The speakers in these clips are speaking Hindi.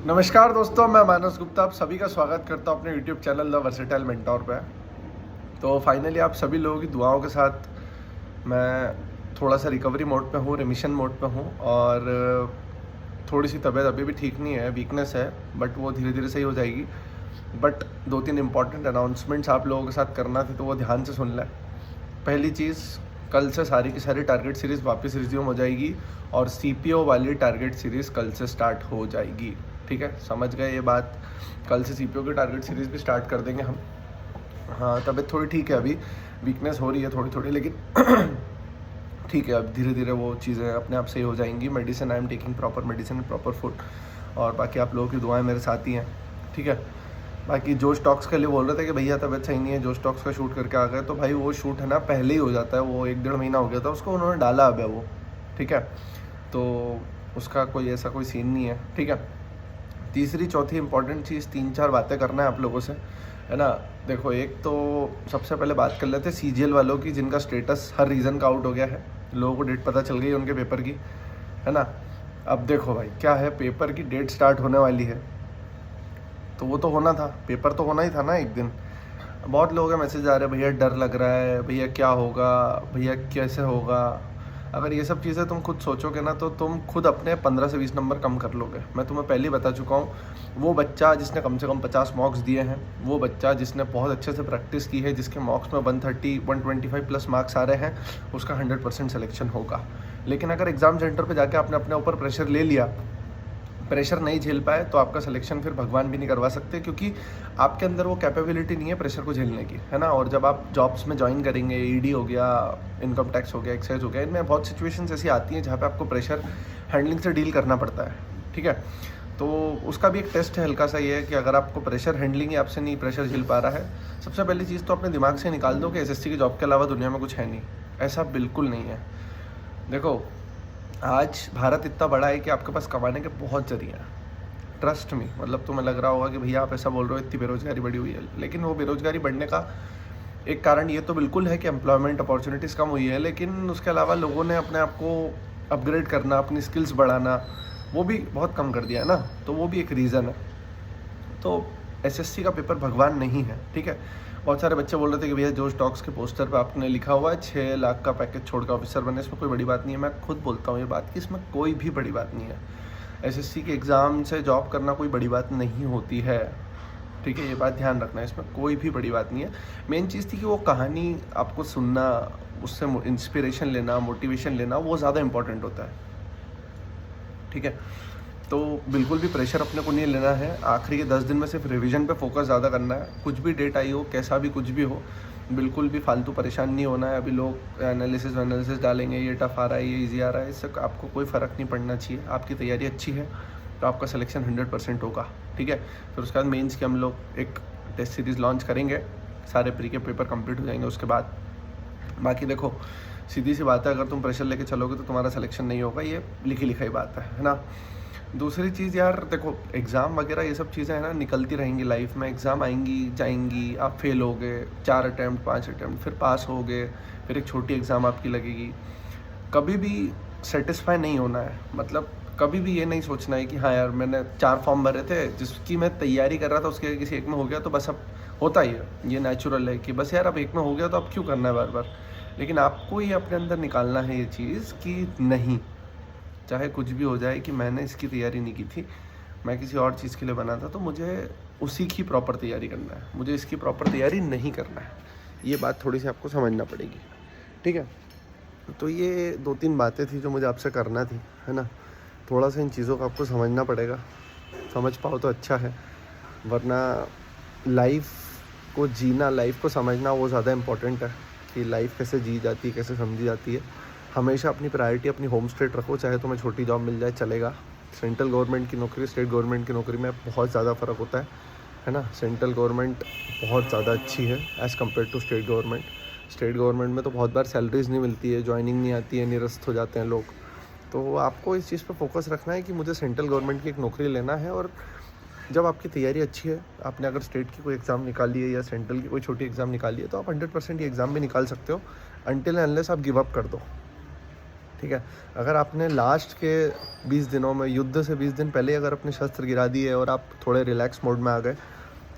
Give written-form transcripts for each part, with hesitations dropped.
नमस्कार दोस्तों, मैं मानस गुप्ता आप सभी का स्वागत करता हूं अपने YouTube channel the versatile mentor पे। तो फाइनली आप सभी लोगों की दुआओं के साथ मैं थोड़ा सा रिकवरी मोड पे हूँ, रिमिशन मोड पे हूँ और थोड़ी सी तबीयत अभी भी ठीक नहीं है, वीकनेस है, बट वो धीरे धीरे सही हो जाएगी। बट 2-3 इंपॉर्टेंट अनाउंसमेंट्स आप लोगों के साथ करना थी, तो वो ध्यान से सुन लें। पहली चीज़, कल से सारी की सारी टारगेट सीरीज़ वापस रिज्यूम हो जाएगी और CPO वाली टारगेट सीरीज़ कल से स्टार्ट हो जाएगी। ठीक है, समझ गए ये बात। कल से CPO की टारगेट सीरीज़ भी स्टार्ट कर देंगे हम। हाँ, तबीयत थोड़ी ठीक है, अभी वीकनेस हो रही है थोड़ी थोड़ी, लेकिन ठीक है, अब धीरे धीरे वो चीज़ें अपने आप सही हो जाएंगी। Medicine, I am taking proper medicine, proper food, और बाकी आप लोगों की दुआएं मेरे साथ ही हैं। ठीक है, बाकी जोश टॉक्स के लिए बोल रहे थे कि भैया तबीयत सही नहीं है, जोश टॉक्स का शूट करके आ गए, तो भाई वो शूट है ना पहले ही हो जाता है, वो 1-1.5 महीना हो गया था उसको, उन्होंने डाला अब है वो। ठीक है, तो उसका कोई ऐसा कोई सीन नहीं है। ठीक है, तीसरी चौथी इंपॉर्टेंट चीज़, 3-4 बातें करना है आप लोगों से, है ना। देखो, एक तो सबसे पहले बात कर लेते हैं CGL वालों की, जिनका स्टेटस हर रीज़न का आउट हो गया है। लोगों को डेट पता चल गई उनके पेपर की, है ना। अब देखो भाई, क्या है, पेपर की डेट स्टार्ट होने वाली है, तो वो तो होना था, पेपर तो होना ही था ना एक दिन। बहुत लोगों के मैसेज आ रहे हैं, भैया डर लग रहा है, भैया क्या होगा, भैया कैसे होगा। अगर ये सब चीज़ें तुम खुद सोचोगे ना, तो तुम खुद अपने 15 से 20 नंबर कम कर लोगे। मैं तुम्हें पहले ही बता चुका हूँ, वो बच्चा जिसने कम से कम 50 मॉक्स दिए हैं, वो बच्चा जिसने बहुत अच्छे से प्रैक्टिस की है, जिसके मॉक्स में 130-125 प्लस मार्क्स आ रहे हैं, उसका 100% सिलेक्शन होगा। लेकिन अगर एग्ज़ाम सेंटर पर जाके आपने अपने ऊपर प्रेशर ले लिया, प्रेशर नहीं झेल पाए, तो आपका सिलेक्शन फिर भगवान भी नहीं करवा सकते, क्योंकि आपके अंदर वो कैपेबिलिटी नहीं है प्रेशर को झेलने की, है ना। और जब आप जॉब्स में ज्वाइन करेंगे, ED हो गया, इनकम टैक्स हो गया, एक्साइज हो गया, इनमें बहुत सिचुएशंस ऐसी आती हैं जहाँ पे आपको प्रेशर हैंडलिंग से डील करना पड़ता है। ठीक है, तो उसका भी एक टेस्ट है हल्का सा, ये है कि अगर आपको प्रेशर हैंडलिंग ही आपसे नहीं, प्रेशर झेल पा रहा है, सबसे पहली चीज़ तो अपने दिमाग से निकाल दो कि SSC की जॉब के अलावा दुनिया में कुछ है नहीं। ऐसा बिल्कुल नहीं है। देखो, आज भारत इतना बड़ा है कि आपके पास कमाने के बहुत जरिए हैं, ट्रस्ट मी। मतलब तुम्हें लग रहा होगा कि भैया आप ऐसा बोल रहे हो, इतनी बेरोजगारी बढ़ी हुई है, लेकिन वो बेरोजगारी बढ़ने का एक कारण ये तो बिल्कुल है कि एम्प्लॉयमेंट अपॉर्चुनिटीज़ कम हुई है, लेकिन उसके अलावा लोगों ने अपने आप को अपग्रेड करना, अपनी स्किल्स बढ़ाना, वो भी बहुत कम कर दिया है ना, तो वो भी एक रीज़न है। तो SSC का पेपर भगवान नहीं है। ठीक है, बहुत सारे बच्चे बोल रहे थे कि भैया जोश टॉक्स के पोस्टर पे आपने लिखा हुआ है 6 लाख का पैकेज छोड़ के ऑफिसर बने, इसमें कोई बड़ी बात नहीं है। मैं खुद बोलता हूँ ये बात कि इसमें कोई भी बड़ी बात नहीं है। SSC के एग्ज़ाम से जॉब करना कोई बड़ी बात नहीं होती है। ठीक है, ये बात ध्यान रखना है, इसमें कोई भी बड़ी बात नहीं है। मेन चीज़ थी कि वो कहानी आपको सुनना, उससे इंस्पिरेशन लेना, मोटिवेशन लेना, वो ज़्यादा इंपॉर्टेंट होता है। ठीक है, तो बिल्कुल भी प्रेशर अपने को नहीं लेना है। आखिरी के 10 दिन में सिर्फ रिवीजन पे फोकस ज़्यादा करना है। कुछ भी डेट आई हो, कैसा भी कुछ भी हो, बिल्कुल भी फालतू परेशान नहीं होना है। अभी लोग एनालिसिस डालेंगे, ये टफ आ रहा है, ये ईजी आ रहा है, इससे आपको कोई फ़र्क नहीं पड़ना चाहिए। आपकी तैयारी अच्छी है तो आपका सिलेक्शन 100% होगा। ठीक है, फिर उसके बाद मेंस की हम लोग एक टेस्ट सीरीज़ लॉन्च करेंगे, सारे प्री के पेपर कंप्लीट हो जाएंगे उसके बाद। बाकी देखो, सीधी सी बात है, अगर तुम प्रेशर लेके चलोगे तो तुम्हारा सिलेक्शन नहीं होगा, ये लिखी लिखाई बात है ना। दूसरी चीज़ यार, देखो एग्ज़ाम वगैरह ये सब चीज़ें हैं ना, निकलती रहेंगी लाइफ में। एग्ज़ाम आएंगी जाएंगी, आप फेल हो गए 4 अटैम्प्ट 5 अटैम्प्ट, फिर पास हो गए, फिर एक छोटी एग्ज़ाम आपकी लगेगी। कभी भी सेटिस्फाई नहीं होना है। मतलब कभी भी ये नहीं सोचना है कि हाँ यार, मैंने 4 फॉर्म भरे थे, जिसकी मैं तैयारी कर रहा था उसके किसी एक में हो गया तो बस अब होता ही है, ये नेचुरल है कि बस यार अब एक में हो गया तो अब क्यों करना है बार बार। लेकिन आपको ये अपने अंदर निकालना है ये चीज़ कि नहीं, चाहे कुछ भी हो जाए, कि मैंने इसकी तैयारी नहीं की थी, मैं किसी और चीज़ के लिए बना था, तो मुझे उसी की प्रॉपर तैयारी करना है, मुझे इसकी प्रॉपर तैयारी नहीं करना है। ये बात थोड़ी सी आपको समझना पड़ेगी। ठीक है, तो ये 2-3 बातें थी जो मुझे आपसे करना थी, है ना। थोड़ा सा इन चीज़ों को आपको समझना पड़ेगा, समझ पाओ तो अच्छा है, वरना लाइफ को जीना, लाइफ को समझना वो ज़्यादा इम्पोर्टेंट है कि लाइफ कैसे जी जाती है, कैसे समझी जाती है। हमेशा अपनी प्रायोरिटी अपनी होम स्टेट रखो, चाहे तुम्हें छोटी जॉब मिल जाए चलेगा। सेंट्रल गवर्नमेंट की नौकरी, स्टेट गवर्नमेंट की नौकरी में बहुत ज़्यादा फ़र्क होता है ना। सेंट्रल गवर्नमेंट बहुत ज़्यादा अच्छी है as compare to state government. State government में तो बहुत बार सैलरीज नहीं मिलती है, ज्वाइनिंग नहीं आती है, निरस्त हो जाते हैं लोग। तो आपको इस चीज़ पर फोकस रखना है कि मुझे सेंट्रल गवर्नमेंट की एक नौकरी लेना है। और जब आपकी तैयारी अच्छी है, आपने अगर स्टेट की कोई एग्ज़ाम निकाली है या सेंट्रल की कोई छोटी एग्ज़ाम निकाली है, तो आप 100% ये एग्ज़ाम भी निकाल सकते हो, अनटिल एंड अनलेस आप गिव अप कर दो। ठीक है। अगर आपने लास्ट के 20 दिनों में, युद्ध से 20 दिन पहले अगर अपने शस्त्र गिरा दिए और आप थोड़े रिलैक्स मोड में आ गए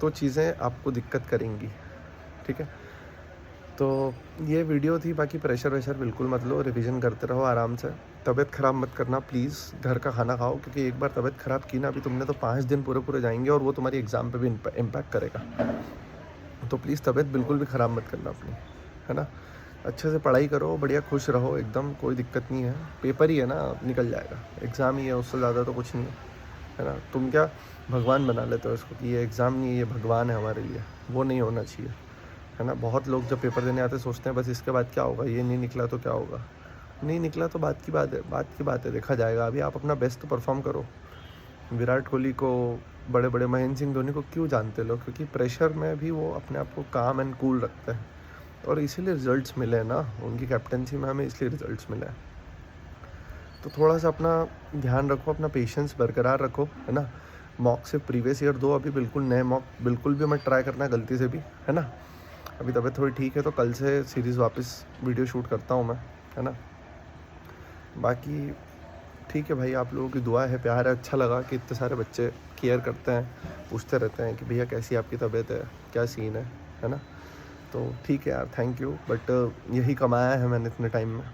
तो चीज़ें आपको दिक्कत करेंगी, ठीक है। तो ये वीडियो थी, बाकी प्रेशर वेशर बिल्कुल मत लो, रिवीजन करते रहो आराम से, तबीयत ख़राब मत करना प्लीज़, घर का खाना खाओ, क्योंकि एक बार तबीयत ख़राब की ना अभी तुमने तो 5 दिन पूरे जाएंगे और वो तुम्हारी एग्ज़ाम पे भी इम्पैक्ट करेगा। तो प्लीज़ तबीयत बिल्कुल भी ख़राब मत करना अपनी, है ना। अच्छे से पढ़ाई करो, बढ़िया खुश रहो एकदम, कोई दिक्कत नहीं है, पेपर ही है ना, निकल जाएगा, एग्ज़ाम ही है, उससे ज़्यादा तो कुछ नहीं है ना। तुम क्या भगवान बना लेते हो इसको कि ये एग्ज़ाम नहीं है, ये भगवान है हमारे लिए, वो नहीं होना चाहिए, है ना। बहुत लोग जब पेपर देने आते सोचते हैं बस इसके बाद क्या होगा, ये नहीं निकला तो क्या होगा, नहीं निकला तो बात की बात है, देखा जाएगा। अभी आप अपना बेस्ट परफॉर्म करो। विराट कोहली को, बड़े बड़े महेंद्र सिंह धोनी को क्यों जानते लोग, क्योंकि प्रेशर में भी वो अपने आप को काम एंड कूल रखते हैं और इसीलिए रिजल्ट्स मिले ना, उनकी कैप्टनसी में हमें इसलिए रिजल्ट्स मिले हैं। तो थोड़ा सा अपना ध्यान रखो, अपना पेशेंस बरकरार रखो, है ना। मॉक से प्रीवियस ईयर दो, अभी बिल्कुल नए मॉक बिल्कुल भी मत ट्राई करना गलती से भी, है ना। अभी तबीयत थोड़ी ठीक है तो कल से सीरीज़ वापस वीडियो शूट करता हूँ मैं, है ना। बाकी ठीक है भाई, आप लोगों की दुआ है, प्यार है, अच्छा लगा कि इतने सारे बच्चे केयर करते हैं, पूछते रहते हैं कि भैया कैसी आपकी तबीयत है, क्या सीन है ना। तो ठीक है यार, थैंक यू, बट यही कमाया है मैंने इतने टाइम में।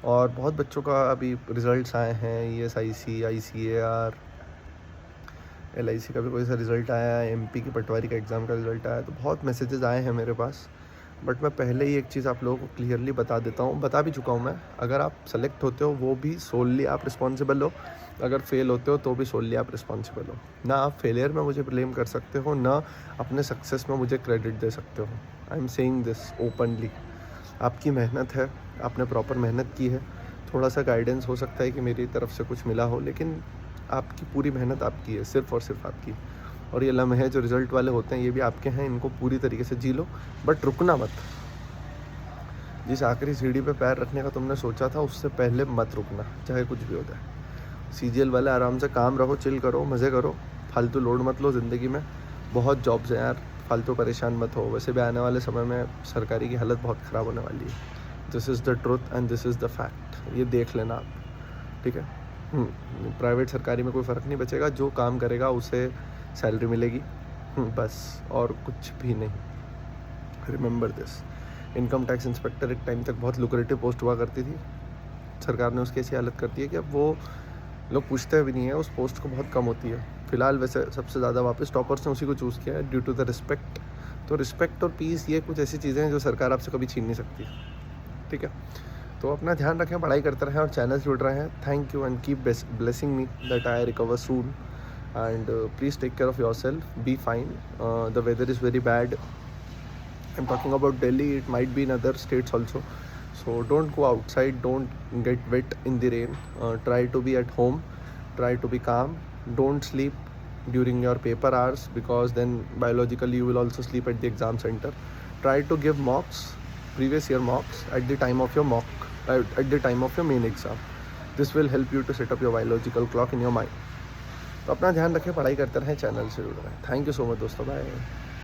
और बहुत बच्चों का अभी रिज़ल्ट्स आए हैं, ESIC, ICAR, LIC का भी कोई सा रिज़ल्ट आया है, MP की पटवारी का एग्ज़ाम का रिज़ल्ट आया है, तो बहुत मैसेजेस आए हैं मेरे पास। बट मैं पहले ही एक चीज़ आप लोगों को क्लियरली बता देता हूँ, बता भी चुका हूँ मैं, अगर आप सेलेक्ट होते हो वो भी सोलली आप रिस्पॉन्सिबल हो, अगर फेल होते हो तो भी सोलली आप रिस्पॉन्सिबल हो। ना आप फेलियर में मुझे ब्लेम कर सकते हो, ना अपने सक्सेस में मुझे क्रेडिट दे सकते हो। I am saying this openly. आपकी मेहनत है, आपने प्रॉपर मेहनत की है, थोड़ा सा गाइडेंस हो सकता है कि मेरी तरफ से कुछ मिला हो, लेकिन आपकी पूरी मेहनत आपकी है, सिर्फ़ और सिर्फ आपकी। और ये लम्हे जो रिज़ल्ट वाले होते हैं ये भी आपके हैं, इनको पूरी तरीके से जी लो, बट रुकना मत। जिस आखिरी सीढ़ी पे पैर रखने का तुमने सोचा था उससे पहले मत रुकना, चाहे कुछ भी हो जाए। CGL वाले आराम से काम रहो, चिल करो, मज़े करो, फालतू लोड मत लो ज़िंदगी में। बहुत जॉब्स हैं यार, फालतू परेशान मत हो। वैसे भी आने वाले समय में सरकारी की हालत बहुत ख़राब होने वाली है। This is the truth and this is the fact, ये देख लेना आप, ठीक है। प्राइवेट सरकारी में कोई फ़र्क नहीं बचेगा, जो काम करेगा उसे सैलरी मिलेगी, बस, और कुछ भी नहीं। Remember this. Income tax inspector एक टाइम तक बहुत लुक्रेटिव पोस्ट हुआ करती थी, सरकार ने उसकी ऐसी हालत कर दी है कि अब वो लोग पूछते भी नहीं है, उस पोस्ट को बहुत कम होती है। फ़िलहाल वैसे सबसे ज़्यादा वापस टॉपर्स ने उसी को चूज़ किया है ड्यू टू द रिस्पेक्ट। तो रिस्पेक्ट और पीस, ये कुछ ऐसी चीज़ें हैं जो सरकार आपसे कभी छीन नहीं सकती, ठीक है। तो अपना ध्यान रखें, पढ़ाई करते रहें और चैनल जुड़ रहे हैं। Thank you and keep blessing me that I recover soon and please take care of your self, be fine. The weather is very bad. I'm talking about Delhi, it might be in other states also. So don't go outside, don't get wet in the rain. Try to be at home, try to be calm. Don't sleep during your paper hours because then biologically you will also sleep at the exam center. Try to give mocks, previous year mocks at the time of your at the time of your main exam. This will help you to set up your biological clock in your mind. तो अपना ध्यान रखें, पढ़ाई करते रहें, चैनल से जुड़ रहें। थैंक यू सो मच दोस्तों, बाय।